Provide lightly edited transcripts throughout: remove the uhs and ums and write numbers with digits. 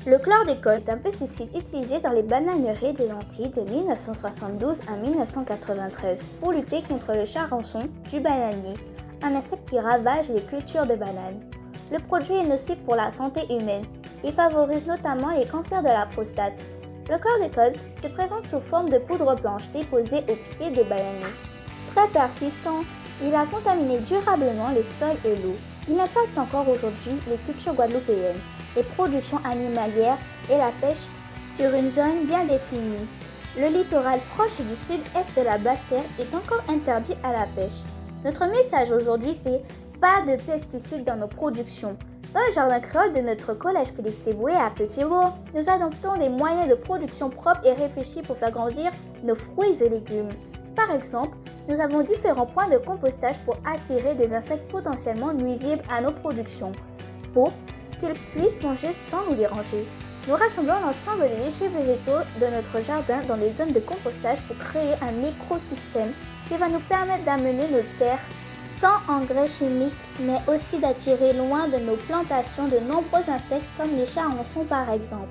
Le chlordécone est un pesticide utilisé dans les bananeraies des Antilles de 1972 à 1993 pour lutter contre le charançon du bananier, un insecte qui ravage les cultures de bananes. Le produit est nocif pour la santé humaine. Il favorise notamment les cancers de la prostate. Le chlordécone se présente sous forme de poudre blanche déposée au pied des bananiers. Très persistant, il a contaminé durablement les sols et l'eau. Il impacte encore aujourd'hui les cultures guadeloupéennes, les productions animalières et la pêche sur une zone bien définie. Le littoral proche du sud-est de la Basse-Terre est encore interdit à la pêche. Notre message aujourd'hui, c'est pas de pesticides dans nos productions. Dans le jardin créole de notre collège Félix-Éboué à Petit-Bourg, nous adoptons des moyens de production propres et réfléchis pour faire grandir nos fruits et légumes. Par exemple, nous avons différents points de compostage pour attirer des insectes potentiellement nuisibles à nos productions, pour qu'ils puissent manger sans nous déranger. Nous rassemblons l'ensemble des déchets végétaux de notre jardin dans des zones de compostage pour créer un écosystème qui va nous permettre d'amener nos terres sans engrais chimiques, mais aussi d'attirer loin de nos plantations de nombreux insectes comme les charançons par exemple.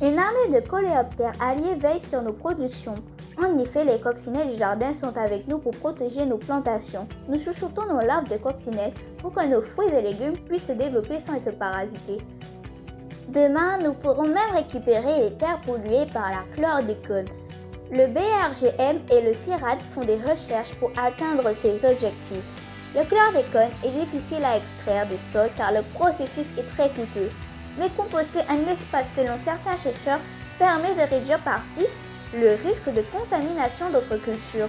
Une armée de coléoptères alliés veille sur nos productions. En effet, les coccinelles du jardin sont avec nous pour protéger nos plantations. Nous chouchoutons nos larves de coccinelles pour que nos fruits et légumes puissent se développer sans être parasités. Demain, nous pourrons même récupérer les terres polluées par la chlordécone. Le BRGM et le CIRAD font des recherches pour atteindre ces objectifs. Le chlordécone est difficile à extraire des sols car le processus est très coûteux. Mais composter un espace selon certains chercheurs permet de réduire par 6 le risque de contamination d'autres cultures.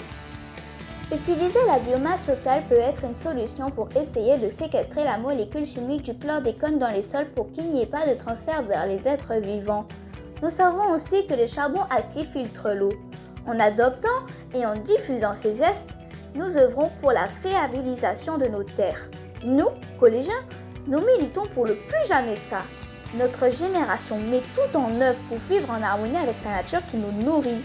Utiliser la biomasse locale peut être une solution pour essayer de séquestrer la molécule chimique du chlordécone dans les sols pour qu'il n'y ait pas de transfert vers les êtres vivants. Nous savons aussi que le charbon actif filtre l'eau. En adoptant et en diffusant ces gestes, nous œuvrons pour la réhabilitation de nos terres. Nous, collégiens, nous militons pour le plus jamais ça. Notre génération met tout en œuvre pour vivre en harmonie avec la nature qui nous nourrit.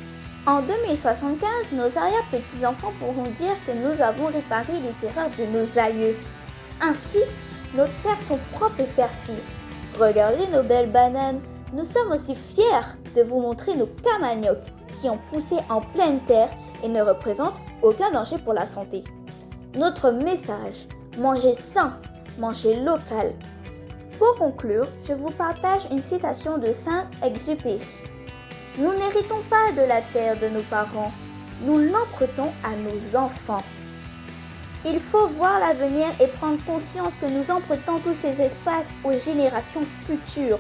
En 2075, nos arrière-petits-enfants pourront dire que nous avons réparé les erreurs de nos aïeux. Ainsi, nos terres sont propres et fertiles. Regardez nos belles bananes. Nous sommes aussi fiers de vous montrer nos camaniocs qui ont poussé en pleine terre et ne représentent aucun danger pour la santé. Notre message, mangez sain, mangez local. Pour conclure, je vous partage une citation de Saint-Exupéry. Nous n'héritons pas de la terre de nos parents, nous l'empruntons à nos enfants. Il faut voir l'avenir et prendre conscience que nous empruntons tous ces espaces aux générations futures.